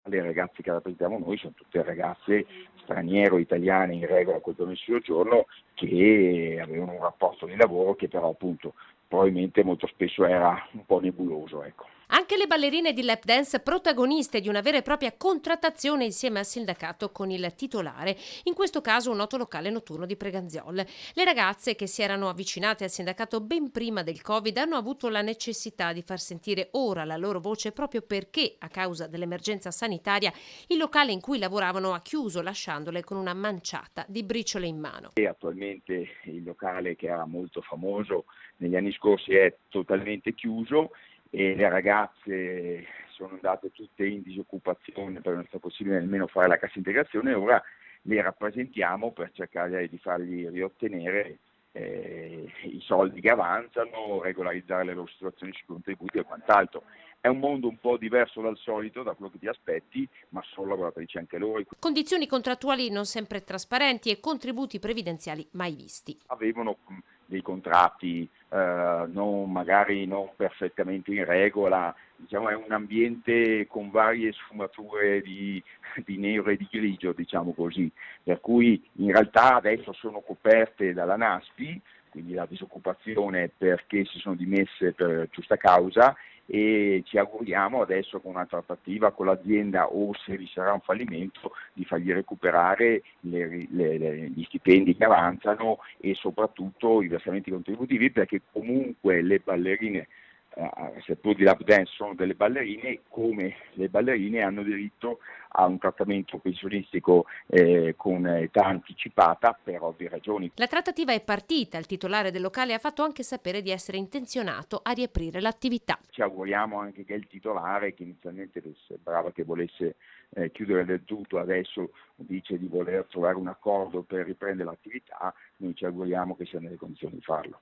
Le ragazze che rappresentiamo noi sono tutte ragazze straniere o italiane in regola col permesso di soggiorno che avevano un rapporto di lavoro che però appunto probabilmente molto spesso era un po' nebuloso, ecco. Anche le ballerine di lap dance protagoniste di una vera e propria contrattazione insieme al sindacato con il titolare, in questo caso un noto locale notturno di Preganziol. Le ragazze che si erano avvicinate al sindacato ben prima del Covid hanno avuto la necessità di far sentire ora la loro voce proprio perché, a causa dell'emergenza sanitaria, il locale in cui lavoravano ha chiuso lasciandole con una manciata di briciole in mano. E attualmente il locale che era molto famoso negli anni scorsi è totalmente chiuso e le ragazze sono andate tutte in disoccupazione perché non è stato possibile nemmeno fare la cassa integrazione e ora le rappresentiamo per cercare di fargli riottenere i soldi che avanzano, regolarizzare le loro situazioni sui contributi e quant'altro. È un mondo un po' diverso dal solito, da quello che ti aspetti, ma sono lavoratrici anche loro. Condizioni contrattuali non sempre trasparenti e contributi previdenziali mai visti. Avevano dei contratti magari non perfettamente in regola, diciamo è un ambiente con varie sfumature di nero e di grigio, diciamo così, per cui in realtà adesso sono coperte dalla NASPI, quindi la disoccupazione perché si sono dimesse per giusta causa e ci auguriamo adesso con una trattativa con l'azienda o se vi sarà un fallimento di fargli recuperare gli stipendi che avanzano e soprattutto i versamenti contributivi perché comunque le ballerine seppur di lap dance sono delle ballerine, come le ballerine hanno diritto a un trattamento pensionistico con età anticipata per ovvie ragioni. La trattativa è partita, il titolare del locale ha fatto anche sapere di essere intenzionato a riaprire l'attività. Ci auguriamo anche che il titolare, che inizialmente sembrava che volesse chiudere del tutto, adesso dice di voler trovare un accordo per riprendere l'attività, noi ci auguriamo che sia nelle condizioni di farlo.